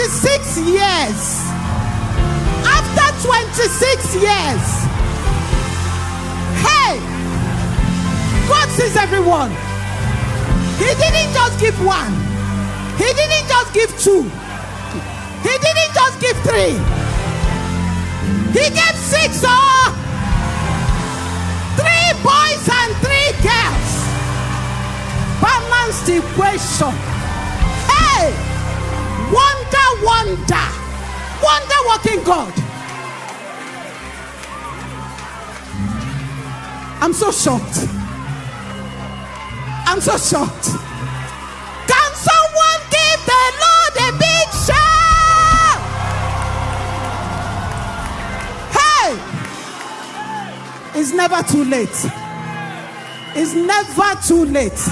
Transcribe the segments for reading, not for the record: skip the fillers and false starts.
26 years. After 26 years. Hey! God sees everyone. He didn't just give one. He didn't just give two. He didn't just give three. He gave 6 or 3 boys and 3 girls. Balanced equation. Hey! Wonder working God. I'm so shocked. I'm so shocked. Can someone give the Lord a big shout? Hey! It's never too late. It's never too late.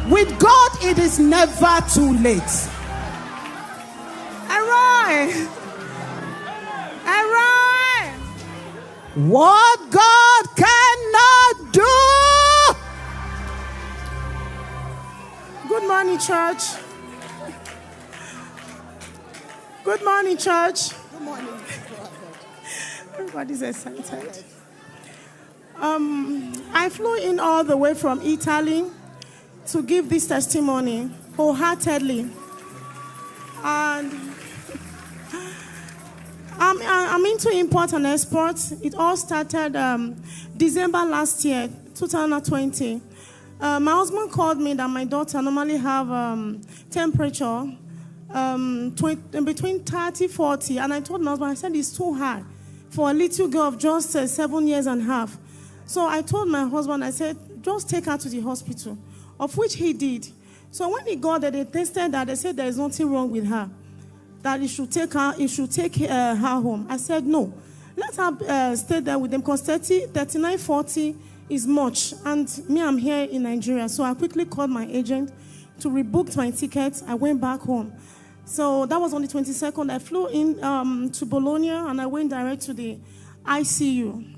With God, it is never too late. Arise. Arise. What God cannot do. Good morning, church. Good morning, church. Good morning. Everybody's excited. I flew in all the way from Italy to give this testimony wholeheartedly. And I'm into import and export. It all started December last year, 2020. My husband called me that my daughter normally have temperature between 30, 40. And I told my husband, I said, it's too high for a little girl of just 7 years and a half. So I told my husband, I said, just take her to the hospital, of which he did. So when he got there, they tested that. They said there is nothing wrong with her, that he should take her home. I said, no. Let her stay there with them, because 39, 40 is much. And me, I'm here in Nigeria. So I quickly called my agent to rebook my ticket. I went back home. So that was on the 22nd. I flew in to Bologna, and I went direct to the ICU.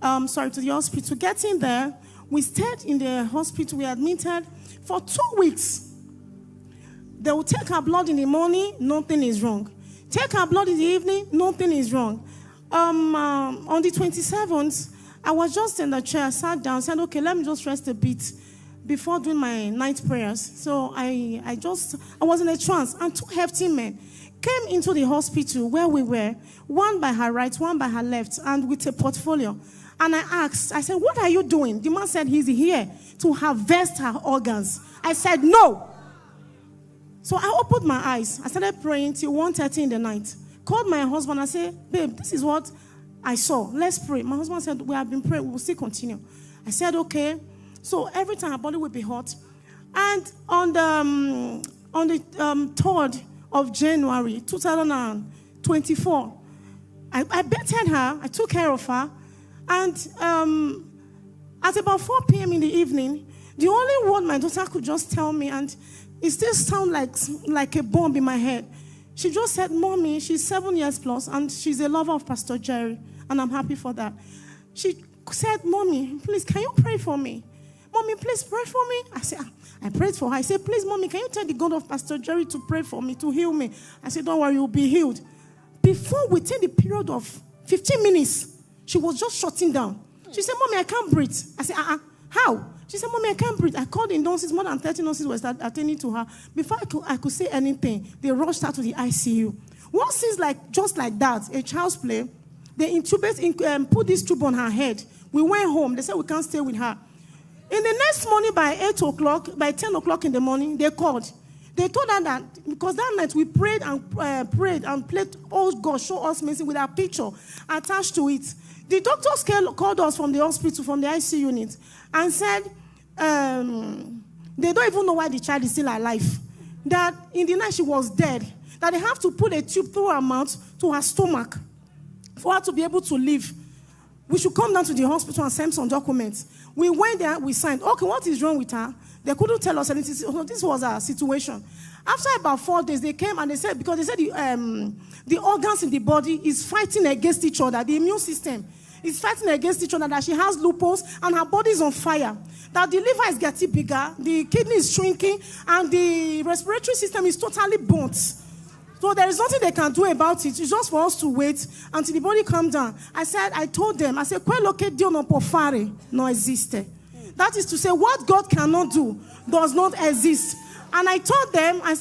To the hospital. Getting there, we stayed in the hospital. We admitted for 2 weeks. They will take our blood in the morning, nothing is wrong. Take our blood in the evening, nothing is wrong. On the 27th, I was just in the chair, sat down, said, okay, let me just rest a bit before doing my night prayers. So I was in a trance, and 2 hefty men came into the hospital where we were, one by her right, one by her left, and with a portfolio. And I asked, I said, what are you doing? The man said, he's here to harvest her organs. I said, no. So I opened my eyes. I started praying till 1:30 in the night. Called my husband. I said, babe, this is what I saw. Let's pray. My husband said, we have been praying. We will still continue. I said, okay. So every time her body would be hot. And on the 3rd of January, 2024, I betted her. I took care of her. And at about 4 p.m. in the evening, the only word my daughter could just tell me, and it still sounds like a bomb in my head. She just said, Mommy, she's 7 years plus, and she's a lover of Pastor Jerry, and I'm happy for that. She said, Mommy, please, can you pray for me? Mommy, please pray for me. I said, I prayed for her. I said, please, Mommy, can you tell the God of Pastor Jerry to pray for me, to heal me? I said, don't worry, you'll be healed. Before within the period of 15 minutes, she was just shutting down. She said, Mommy, I can't breathe. I said, how? She said, Mommy, I can't breathe. I called in nurses. More than 30 nurses were attending to her. Before I could say anything, they rushed her to the ICU. One seems just like that, a child's play. They put this tube on her head. We went home. They said we can't stay with her. In the next morning, by 8 o'clock, by 10 o'clock in the morning, they called. They told her that, because that night we prayed and played, oh God, show us mercy, with our picture attached to it. The doctors called us from the hospital, from the ICU unit, and said they don't even know why the child is still alive. That in the night she was dead. That they have to put a tube through her mouth to her stomach for her to be able to live. We should come down to the hospital and send some documents. We went there, we signed. Okay, what is wrong with her? They couldn't tell us anything. So this was our situation. After about 4 days, they came and they said, because they said the organs in the body is fighting against each other. The immune system is fighting against each other, that she has lupus and her body is on fire. That the liver is getting bigger, the kidney is shrinking, and the respiratory system is totally burnt. So there is nothing they can do about it. It's just for us to wait until the body comes down. I told them, I said, quello che Dio non può fare non esiste. That is to say, what God cannot do does not exist. And I told them, I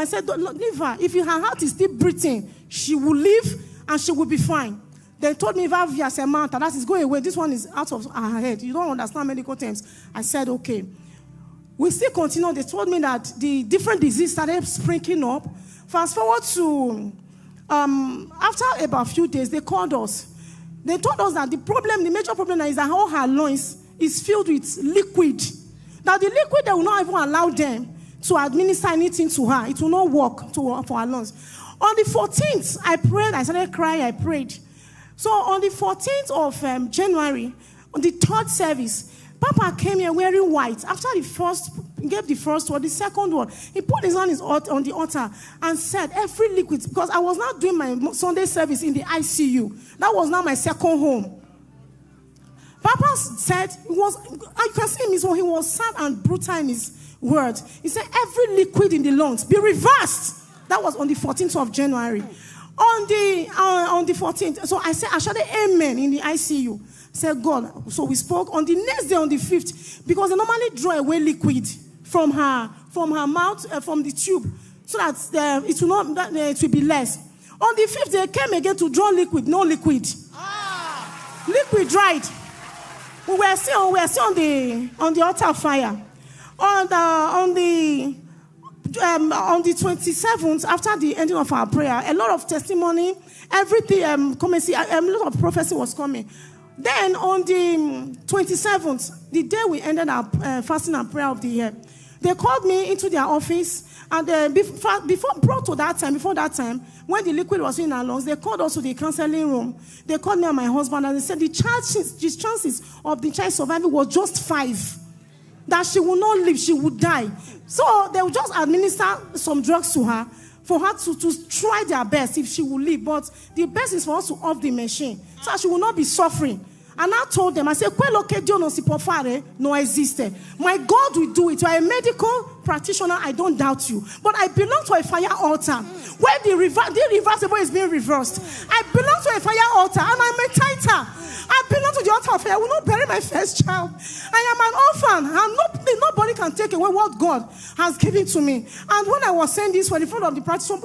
said, leave her. If her heart is still breathing, she will live and she will be fine. They told me, via Samantha, that is going away. This one is out of her head. You don't understand medical terms. I said, okay. We still continue. They told me that the different diseases started sprinkling up. Fast forward to, after about a few days, they called us. They told us that the major problem is that all her lungs is filled with liquid. That the liquid, they will not even allow them to administer anything to her. It will not work for her lungs. On the 14th, I prayed. I started crying. I prayed. So on the 14th of January, on the third service, Papa came here wearing white. After he gave the first one, the second one, he put his hand on the altar and said, every liquid, because I was not doing my Sunday service in the ICU. That was now my second home. Papa said, I can see him, so he was sad and brutal in his words. He said, every liquid in the lungs be reversed. That was on the 14th of January. On the 14th, so I said, I shouted amen in the ICU. Said God. So we spoke on the next day, on the 5th, because they normally draw away liquid from her mouth, from the tube, so that it will be less. On the 5th, they came again to draw liquid. No liquid. Liquid dried. We were still on the altar of fire. On the 27th, after the ending of our prayer, a lot of testimony, everything, a lot of prophecy was coming. Then on the 27th, the day we ended our fasting and prayer of the year, they called me into their office, and before that time, when the liquid was in our lungs, they called us to the counseling room. They called me and my husband, and they said the chances of the child surviving was just 5. That she will not live, she would die. So they would just administer some drugs to her for her to try their best if she will live. But the best is for us to off the machine so that she will not be suffering. And I told them, I said, quello che Dio non si può fare non esiste. My God will do it. You are a medical practitioner, I don't doubt you. But I belong to a fire altar where the irreversible is being reversed. I belong to a fire altar and I'm a tither. I belong to the altar of fire. I will not bury my first child. I am an orphan, and nobody can take away what God has given to me. And when I was saying this for the front of the practical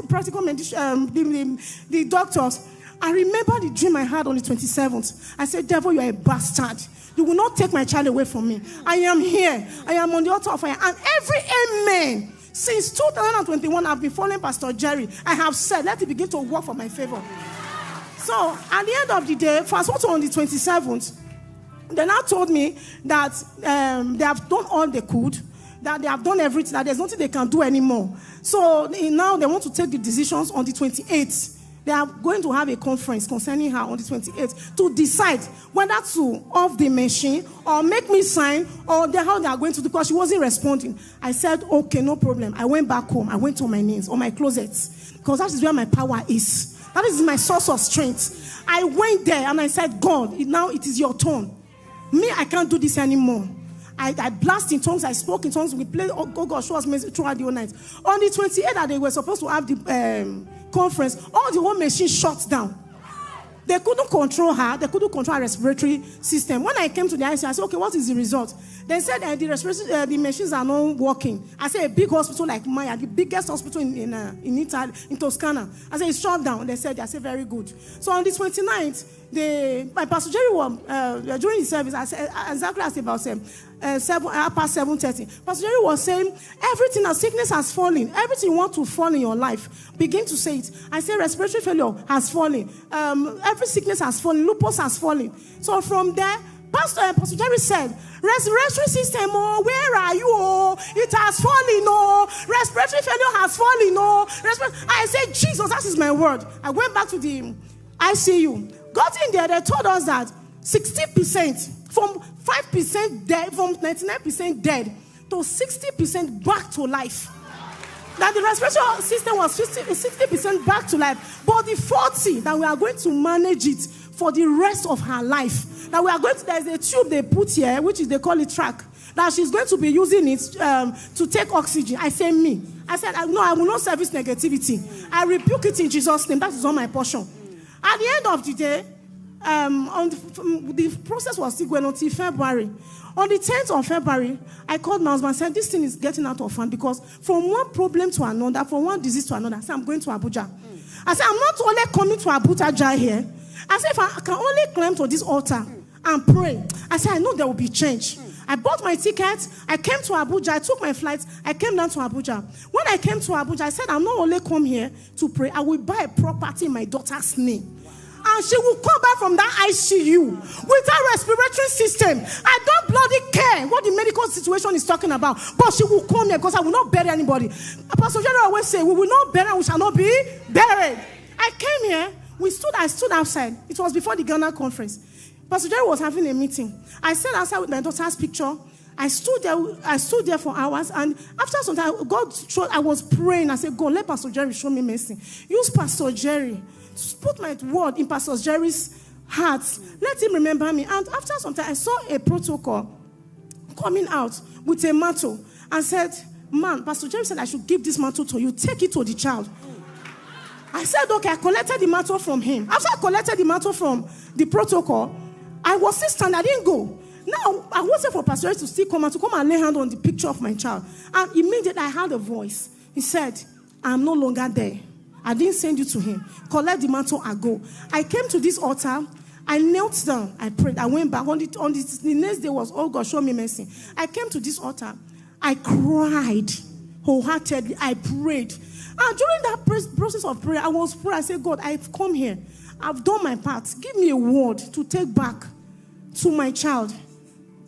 the doctors, I remember the dream I had on the 27th. I said, devil, you are a bastard. You will not take my child away from me. I am here. I am on the altar of fire. And every amen, since 2021, I've been following Pastor Jerry. I have said, let it begin to work for my favor. So, at the end of the day, fast forward on the 27th, they now told me that they have done all they could, that they have done everything, that there's nothing they can do anymore. So, now they want to take the decisions on the 28th. They are going to have a conference concerning her on the 28th to decide whether to off the machine or make me sign or how they are going to do, because she wasn't responding. I said, okay, no problem. I went back home. I went on my knees, on my closets, because that is where my power is. That is my source of strength. I went there and I said, God, now it is your turn. Me, I can't do this anymore. I blast in tongues. I spoke in tongues. We played, oh God, show us music throughout the whole night. On the 28th that they were supposed to have the conference, all the whole machine shut down. They couldn't control her. They couldn't control her respiratory system. When I came to the ICU, I said, okay, what is the result? They said the machines are not working. I said, a big hospital like Maya, the biggest hospital in Italy, in Toscana. I said, it's shut down. They said, very good. So on the 29th, my Pastor Jerry was, during the service, I said, exactly as about 7:30. Pastor Jerry was saying, everything, as sickness has fallen. Everything you want to fall in your life, begin to say it. I say respiratory failure has fallen. Every sickness has fallen. Lupus has fallen. So from there, Pastor Jerry said, respiratory system, oh, where are you? Oh, it has fallen. Oh, respiratory failure has fallen. Oh, I said, Jesus, that is my word. I went back to the ICU. Got in there, they told us that 60% from 5% dead, from 99% dead to 60% back to life. That the respiratory system was 60% back to life. But the 40, that we are going to manage it for the rest of her life. That we are going to, there's a tube they put here, which is, they call it track. That she's going to be using it to take oxygen. I say me. I said, no, I will not service negativity. I rebuke it in Jesus' name. That is not my portion. At the end of the day, the process was still going until February. On the 10th of February, I called my husband and said, this thing is getting out of hand because from one problem to another, from one disease to another, I said, I'm going to Abuja. I said, I'm not only coming to Abuja here. I said, if I can only climb to this altar and pray, I said, I know there will be change. I bought my ticket. I came to Abuja. I took my flight. I came down to Abuja. When I came to Abuja, I said, I'm not only come here to pray. I will buy a property in my daughter's name. And she will come back from that ICU with that respiratory system. I don't bloody care what the medical situation is talking about. But she will come here because I will not bury anybody. Pastor Jerry always say, we will not bury and we shall not be buried. I came here. I stood outside. It was before the Ghana conference. Pastor Jerry was having a meeting. I sat outside with my daughter's picture. I stood there for hours. And after some time, God showed, I was praying. I said, God, let Pastor Jerry show me mercy. Use Pastor Jerry. Put my word in Pastor Jerry's heart. Let him remember me. And after some time, I saw a protocol coming out with a mantle and said, man, Pastor Jerry said I should give this mantle to you. Take it to the child. I said, okay, I collected the mantle from him. After I collected the mantle from the protocol, I was still standing. I didn't go. Now, I waited for Pastor Jerry to still come and lay hand on the picture of my child. And immediately I heard a voice. He said, I'm no longer there. I didn't send you to him. Collect the mantle and go. I came to this altar. I knelt down. I prayed. I went back. The next day was, oh God, show me mercy. I came to this altar. I cried wholeheartedly. I prayed. And during that process of prayer, I was praying. I said, God, I've come here. I've done my part. Give me a word to take back to my child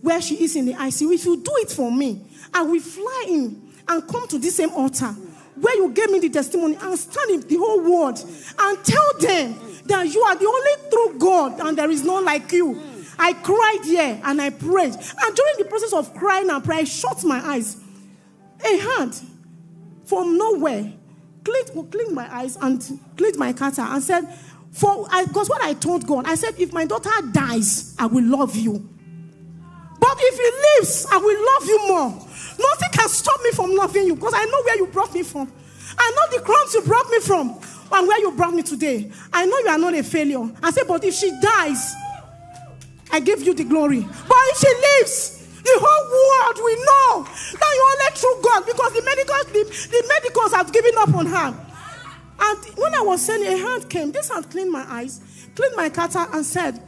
where she is in the ICU. If you do it for me, I will fly in and come to this same altar where you gave me the testimony and stand in the whole world and tell them that you are the only true God and there is none like you. I cried here and I prayed. And during the process of crying and praying, I shut my eyes. A hand from nowhere cleaned my eyes and cleaned my catcher and said, because what I told God, I said, if my daughter dies, I will love you. But if he lives, I will love you more. Nothing can stop me from loving you because I know where you brought me from. I know the crumbs you brought me from and where you brought me today. I know you are not a failure. I said, but if she dies, I give you the glory. But if she lives, the whole world will know that you are only true God because the medicals have given up on her. And when I was saying, a hand came. This hand cleaned my eyes, cleaned my catcher and said,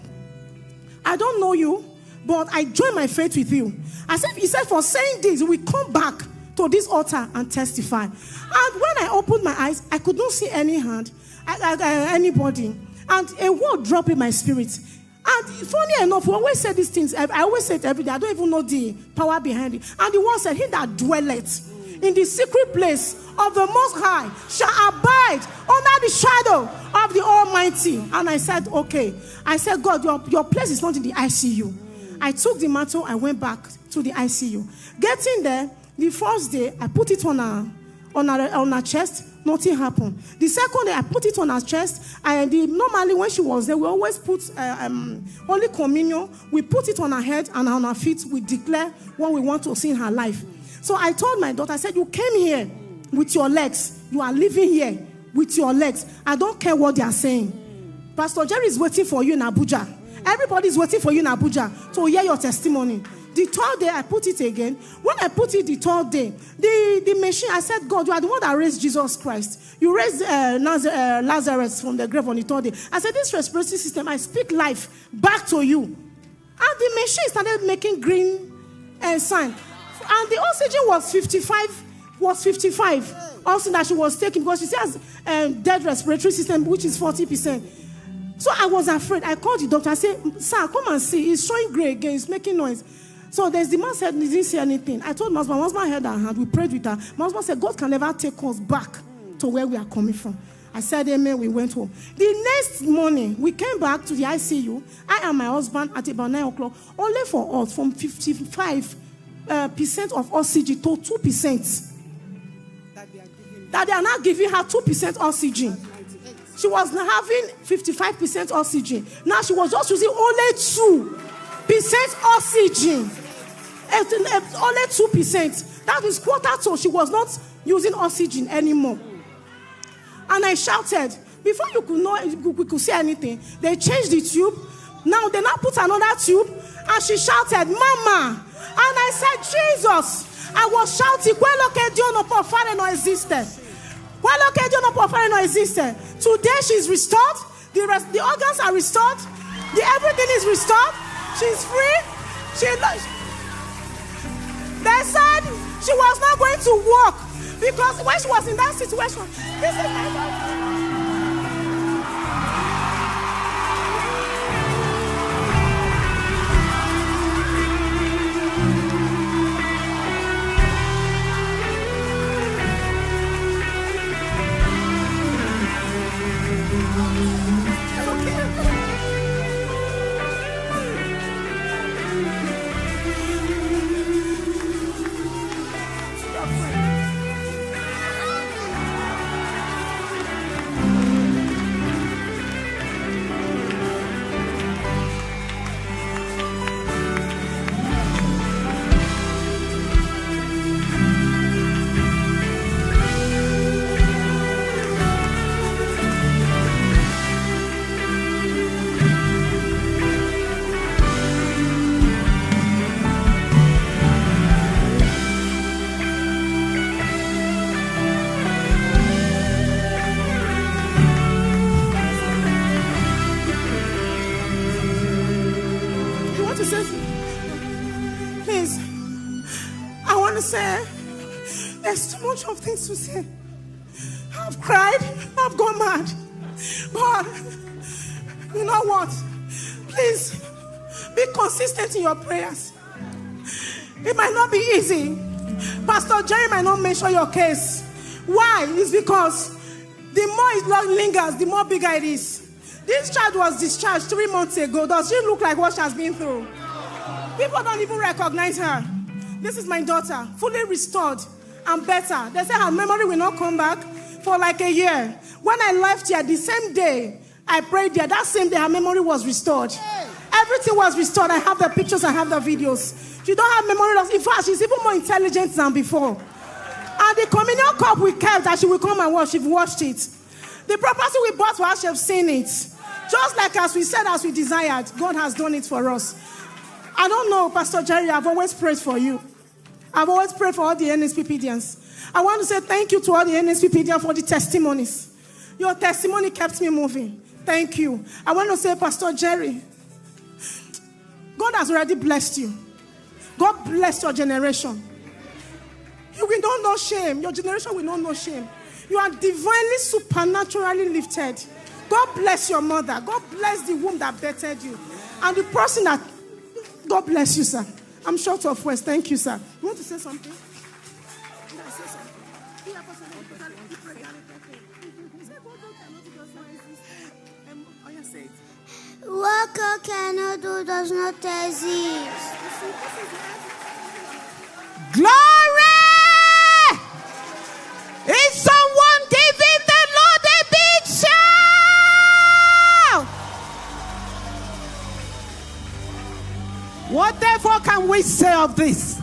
I don't know you, but I join my faith with you. He said, for saying this, we come back to this altar and testify. And when I opened my eyes, I could not see any hand, anybody. And a word dropped in my spirit. And funny enough, we always say these things. I always say it every day. I don't even know the power behind it. And the word said, he that dwelleth in the secret place of the Most High shall abide under the shadow of the Almighty. And I said, okay. I said, God, your place is not in the ICU. I took the mantle, I went back to the ICU. Getting there, the first day, I put it on her chest, nothing happened. The second day, I put it on her chest. Normally, when she was there, we always put Holy Communion. We put it on her head and on her feet. We declare what we want to see in her life. So I told my daughter, I said, you came here with your legs. You are living here with your legs. I don't care what they are saying. Pastor Jerry is waiting for you in Abuja. Everybody is waiting for you in Abuja to hear your testimony. The third day, I put it again. When I put it the third day, the machine, I said, God, you are the one that raised Jesus Christ. You raised Lazarus from the grave on the third day. I said, this respiratory system, I speak life back to you. And the machine started making green sign. And the oxygen was 55. Also that she was taking because she says dead respiratory system, which is 40%. So I was afraid. I called the doctor. I said, sir, come and see. It's showing gray again. It's making noise. So the man said he didn't see anything. I told my husband held her hand. We prayed with her. My husband said, God can never take us back to where we are coming from. I said, amen. We went home. The next morning, we came back to the ICU. I and my husband at about 9 o'clock. Only for us, from 55% of oxygen to 2%. That they are now giving her 2% oxygen. She was having 55% oxygen. Now she was just using only 2% oxygen. Only 2%. That is quarter to. She was not using oxygen anymore. And I shouted. Before you could know, we could see anything, they changed the tube. Now they now put another tube, and she shouted, "Mama!" And I said, "Jesus!" I was shouting, no existed. Today she's restored. The organs are restored. Everything is restored. She's free. They said she was not going to walk because when she was in that situation, this is my daughter. Please, I want to say, there's too much of things to say. I've cried, I've gone mad. But, you know what? Please, be consistent in your prayers. It might not be easy. Pastor Jerry might not mention your case. Why? It's because the more it lingers, the more bigger it is. This child was discharged 3 months ago. Does she look like what she has been through? People don't even recognize her. This is my daughter, fully restored and better. They say her memory will not come back for like a year. When I left here, the same day I prayed there, that same day her memory was restored. Everything was restored. I have the pictures, I have the videos. She don't have memory loss. In fact, she's even more intelligent than before. And the communion cup we kept that she will come and watch, she've watched it. The property we bought for her, she have seen it. Just like as we said, as we desired, God has done it for us. I don't know, Pastor Jerry, I've always prayed for you. I've always prayed for all the NSPPDians. I want to say thank you to all the NSPPDians for the testimonies. Your testimony kept me moving. Thank you. I want to say, Pastor Jerry, God has already blessed you. God bless your generation. You will not know shame. Your generation will not know shame. You are divinely, supernaturally lifted. God bless your mother. God bless the womb that bettered you. And the person that... God bless you, sir. I'm short of words. Thank you, sir. You want to say something? Did I say something? What God cannot do does not exist. Glory! Is someone giving the Lord a big shout? What therefore can we say of this?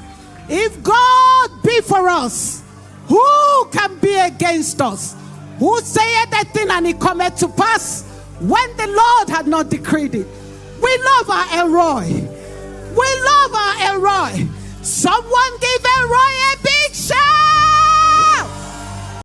If God be for us, who can be against us? Who saith a thing and it cometh to pass when the Lord had not decreed it? We love our Elroy. We love our Elroy. Someone give Elroy